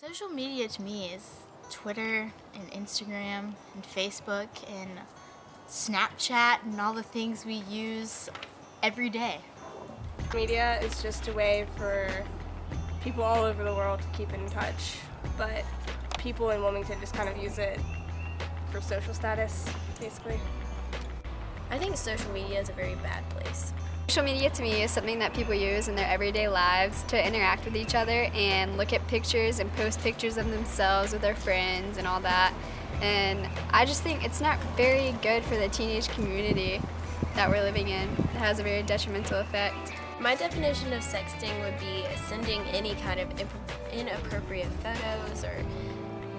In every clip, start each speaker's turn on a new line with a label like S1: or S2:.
S1: Social media to me is Twitter and Instagram and Facebook and Snapchat and all the things we use every day.
S2: Media is just a way for people all over the world to keep in touch, but people in Wilmington just kind of use it for social status, basically.
S3: I think social media is a very bad place.
S4: Social media to me is something that people use in their everyday lives to interact with each other and look at pictures and post pictures of themselves with their friends and all that. And I just think it's not very good for the teenage community that we're living in. It has a very detrimental effect.
S3: My definition of sexting would be sending any kind of inappropriate photos or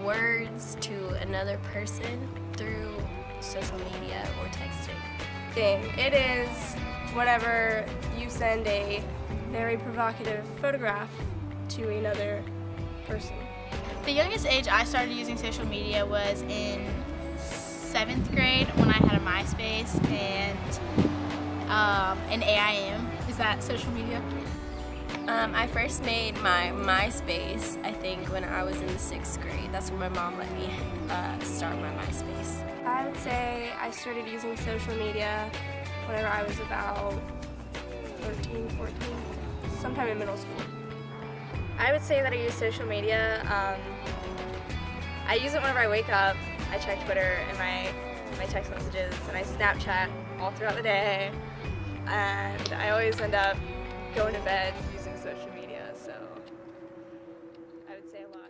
S3: words to another person through social media or texting.
S2: It is whenever you send a very provocative photograph to another person.
S1: The youngest age I started using social media was in 7th grade when I had a MySpace and an AIM. Is that social media?
S3: I first made my MySpace, I think, when I was in the 6th grade. That's when my mom let me start my MySpace.
S2: I would say I started using social media whenever I was about 13, 14, sometime in middle school.
S5: I would say that I use social media. I use it whenever I wake up. I check Twitter and my text messages, and I Snapchat all throughout the day. And I always end up going to bed using social media, so I would say a lot.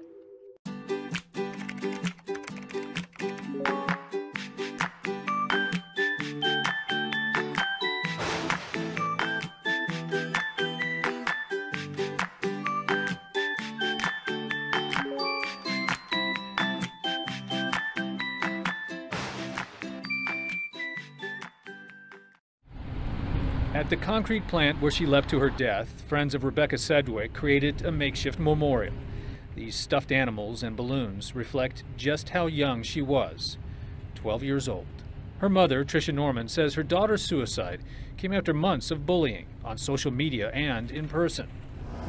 S6: At the concrete plant where she leapt to her death, friends of Rebecca Sedgwick created a makeshift memorial. These stuffed animals and balloons reflect just how young she was, 12 years old. Her mother, Tricia Norman, says her daughter's suicide came after months of bullying on social media and in person.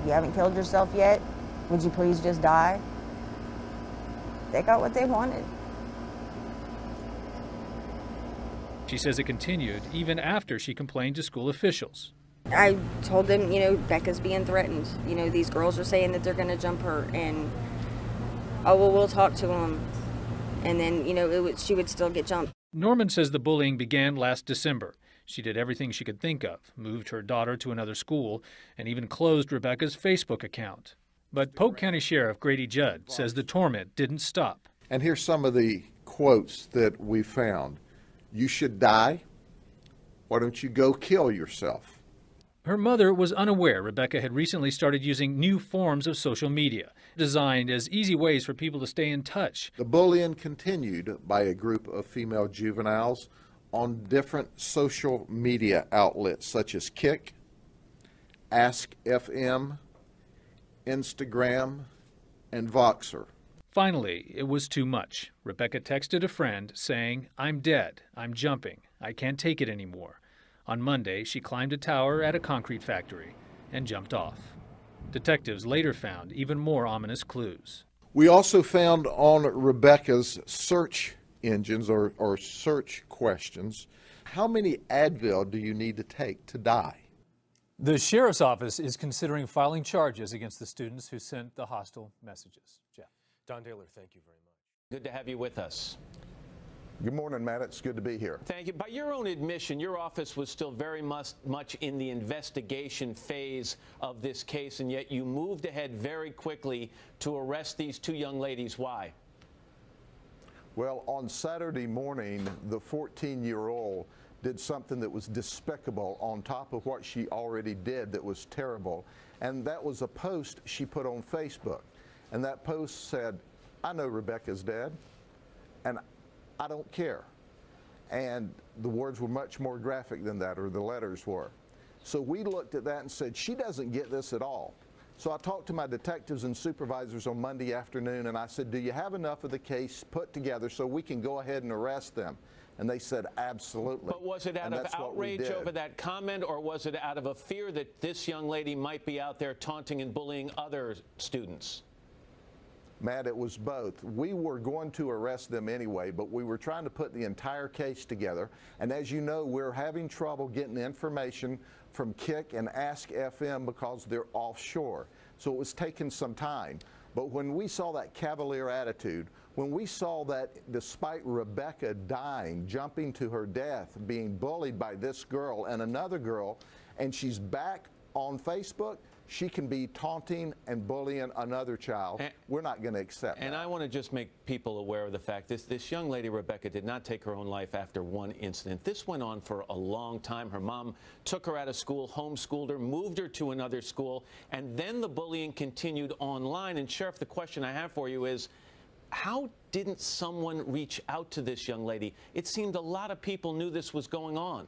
S7: You haven't killed yourself yet? Would you please just die? They got what they wanted.
S6: She says it continued even after she complained to school officials.
S7: I told them, Becca's being threatened. These girls are saying that they're going to jump her, and, oh, well, we'll talk to them. And then, she would still get jumped.
S6: Norman says the bullying began last December. She did everything she could think of, moved her daughter to another school, and even closed Rebecca's Facebook account. But Polk County Sheriff Grady Judd says the torment didn't stop.
S8: And here's some of the quotes that we found. You should die. Why don't you go kill yourself?
S6: Her mother was unaware Rebecca had recently started using new forms of social media, designed as easy ways for people to stay in touch.
S8: The bullying continued by a group of female juveniles on different social media outlets such as Kik, Ask FM, Instagram, and Voxer.
S6: Finally, it was too much. Rebecca texted a friend saying, "I'm dead. I'm jumping. I can't take it anymore." On Monday, she climbed a tower at a concrete factory and jumped off. Detectives later found even more ominous clues.
S8: We also found on Rebecca's search engines or search questions, how many Advil do you need to take to die?
S9: The sheriff's office is considering filing charges against the students who sent the hostile messages. Jeff.
S10: Don Taylor, thank you very much. Good to have you with us.
S11: Good morning, Matt. It's good to be here.
S10: Thank you. By your own admission, your office was still very much in the investigation phase of this case, and yet you moved ahead very quickly to arrest these two young ladies. Why?
S11: Well, on Saturday morning, the 14-year-old did something that was despicable on top of what she already did that was terrible, and that was a post she put on Facebook. And that post said, "I know Rebecca's dead, and I don't care." And the words were much more graphic than that, or the letters were. So we looked at that and said, she doesn't get this at all. So I talked to my detectives and supervisors on Monday afternoon, and I said, do you have enough of the case put together so we can go ahead and arrest them? And they said, absolutely.
S10: But was it out of outrage over that comment, or was it out of a fear that this young lady might be out there taunting and bullying other students?
S11: Matt, it was both. We were going to arrest them anyway, but we were trying to put the entire case together. And as you know, we're having trouble getting information from Kik and Ask FM because they're offshore. So it was taking some time. But when we saw that cavalier attitude, when we saw that despite Rebecca dying, jumping to her death, being bullied by this girl and another girl, and she's back on Facebook, she can be taunting and bullying another child. We're not going to accept that.
S10: And I want to just make people aware of the fact this young lady, Rebecca, did not take her own life after one incident. This went on for a long time. Her mom took her out of school, homeschooled her, moved her to another school, and then the bullying continued online. And Sheriff, the question I have for you is, how didn't someone reach out to this young lady? It seemed a lot of people knew this was going on.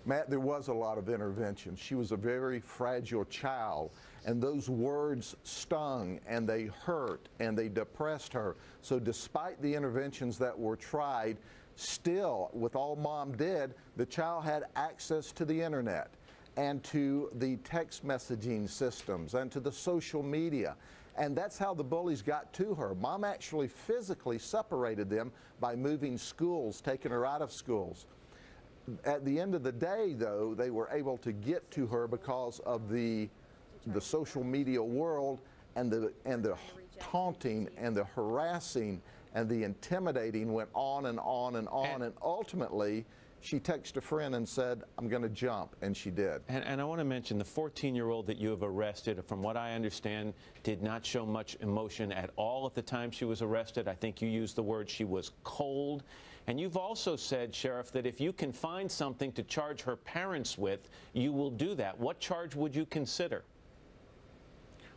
S11: Matt, there was a lot of intervention. She was a very fragile child, and those words stung, and they hurt, and they depressed her. So despite the interventions that were tried, still, with all Mom did, the child had access to the internet and to the text messaging systems and to the social media. And that's how the bullies got to her. Mom actually physically separated them by moving schools, taking her out of schools. At the end of the day, though, they were able to get to her because of the social media world and the taunting and the harassing and the intimidating went on and on and on. And ultimately, she texted a friend and said, I'm going to jump, and she did.
S10: And I want to mention the 14-year-old that you have arrested, from what I understand, did not show much emotion at all at the time she was arrested. I think you used the word she was cold. And you've also said, Sheriff, that if you can find something to charge her parents with, you will do that. What charge would you consider?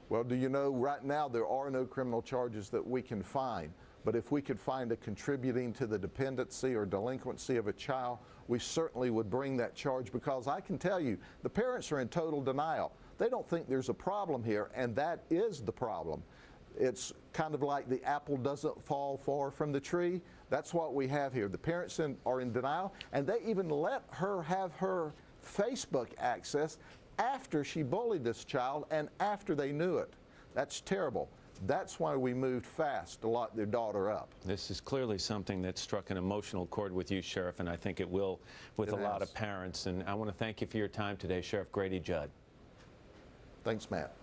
S11: Well, do you know, right now there are no criminal charges that we can find. But if we could find a contributing to the dependency or delinquency of a child, we certainly would bring that charge, because I can tell you, the parents are in total denial. They don't think there's a problem here, and that is the problem. It's kind of like the apple doesn't fall far from the tree. That's what we have here. The parents are in denial, and they even let her have her Facebook access after she bullied this child and after they knew it. That's terrible. That's why we moved fast to lock their daughter up.
S10: This is clearly something that struck an emotional chord with you, Sheriff, and I think it will with a lot of parents. And I want to thank you for your time today, Sheriff Grady Judd.
S11: Thanks, Matt.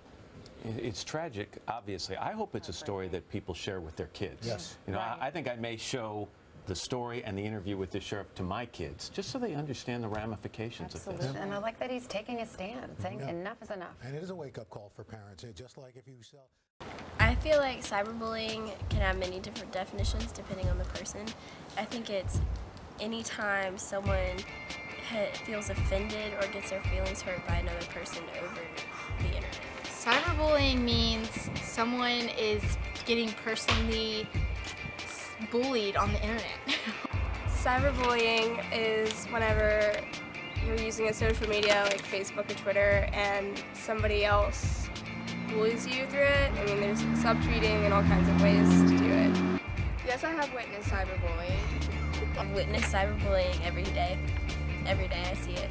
S10: It's tragic, obviously. I hope it's a story that people share with their kids.
S9: Yes.
S10: You know, I think I may show the story and the interview with the sheriff to my kids, just so they understand the ramifications of this.
S12: And I like that he's taking a stand, saying enough is enough.
S13: And it is a wake-up call for parents. Just like if you sell...
S3: I feel like cyberbullying can have many different definitions depending on the person. I think it's anytime someone feels offended or gets their feelings hurt by another person over the internet.
S1: Cyberbullying means someone is getting personally bullied on the internet.
S2: Cyberbullying is whenever you're using a social media like Facebook or Twitter and somebody else bullies you through it. I mean, there's subtweeting and all kinds of ways to do it.
S4: Yes, I have witnessed cyberbullying.
S3: I've witnessed cyberbullying every day. Every day I see it.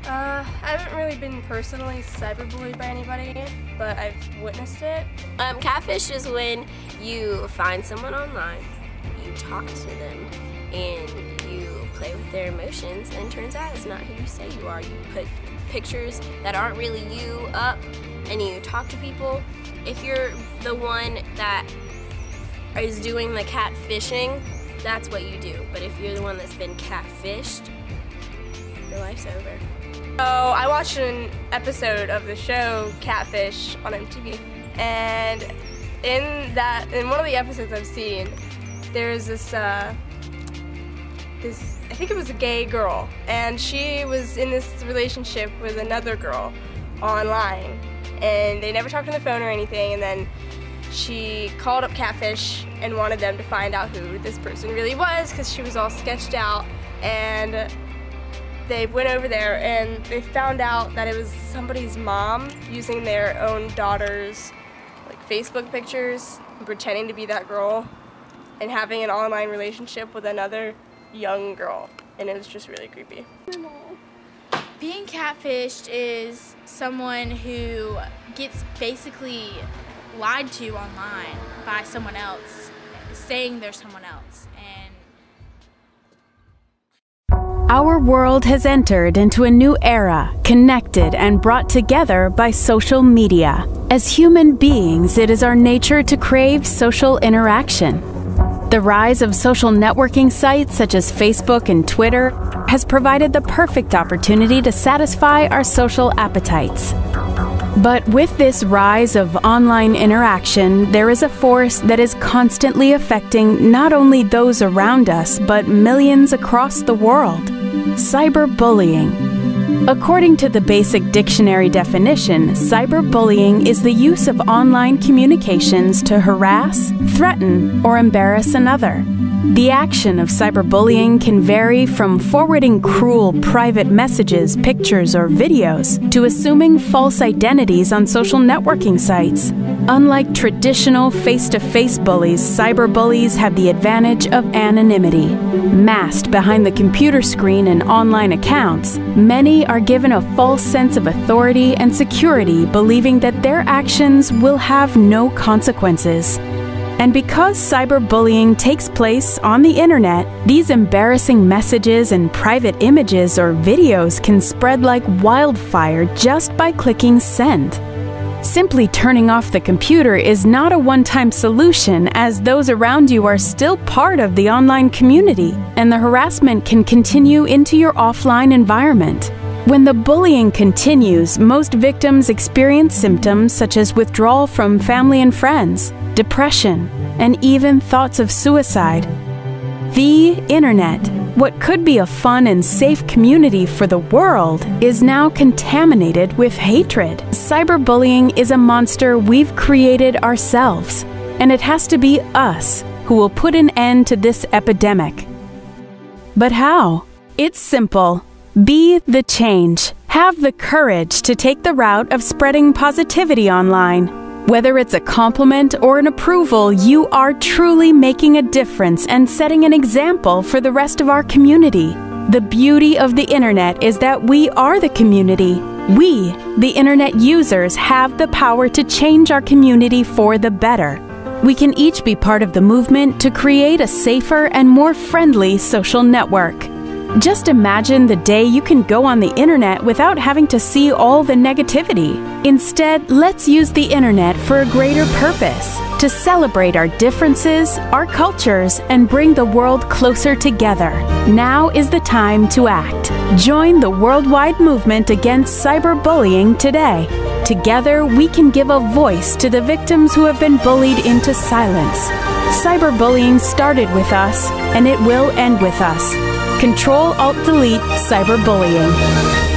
S2: I haven't really been personally cyberbullied by anybody, but I've witnessed it.
S3: Catfish is when you find someone online, you talk to them, and you play with their emotions, and it turns out it's not who you say you are. You put pictures that aren't really you up, and you talk to people. If you're the one that is doing the catfishing, that's what you do. But if you're the one that's been catfished, your life's over.
S2: So I watched an episode of the show Catfish on MTV, and in one of the episodes I've seen, there's this I think it was a gay girl, and she was in this relationship with another girl online, and they never talked on the phone or anything, and then she called up Catfish and wanted them to find out who this person really was, because she was all sketched out, and they went over there and they found out that it was somebody's mom using their own daughter's Facebook pictures and pretending to be that girl and having an online relationship with another young girl, and it was just really creepy.
S1: Being catfished is someone who gets basically lied to online by someone else, saying they're someone else. And
S14: our world has entered into a new era, connected and brought together by social media. As human beings, it is our nature to crave social interaction. The rise of social networking sites such as Facebook and Twitter has provided the perfect opportunity to satisfy our social appetites. But with this rise of online interaction, there is a force that is constantly affecting not only those around us, but millions across the world: cyberbullying. According to the basic dictionary definition, cyberbullying is the use of online communications to harass, threaten, or embarrass another. The action of cyberbullying can vary from forwarding cruel private messages, pictures, or videos to assuming false identities on social networking sites. Unlike traditional face-to-face bullies, cyberbullies have the advantage of anonymity. Masked behind the computer screen and online accounts, many are given a false sense of authority and security, believing that their actions will have no consequences. And because cyberbullying takes place on the internet, these embarrassing messages and private images or videos can spread like wildfire just by clicking send. Simply turning off the computer is not a one-time solution, as those around you are still part of the online community, and the harassment can continue into your offline environment. When the bullying continues, most victims experience symptoms such as withdrawal from family and friends, depression, and even thoughts of suicide. The internet, what could be a fun and safe community for the world, is now contaminated with hatred. Cyberbullying is a monster we've created ourselves, and it has to be us who will put an end to this epidemic. But how? It's simple. Be the change. Have the courage to take the route of spreading positivity online. Whether it's a compliment or an approval, you are truly making a difference and setting an example for the rest of our community. The beauty of the internet is that we are the community. We, the internet users, have the power to change our community for the better. We can each be part of the movement to create a safer and more friendly social network. Just imagine the day you can go on the internet without having to see all the negativity. Instead, let's use the internet for a greater purpose, to celebrate our differences, our cultures, and bring the world closer together. Now is the time to act. Join the worldwide movement against cyberbullying today. Together, we can give a voice to the victims who have been bullied into silence. Cyberbullying started with us, and it will end with us. Control-Alt-Delete cyberbullying.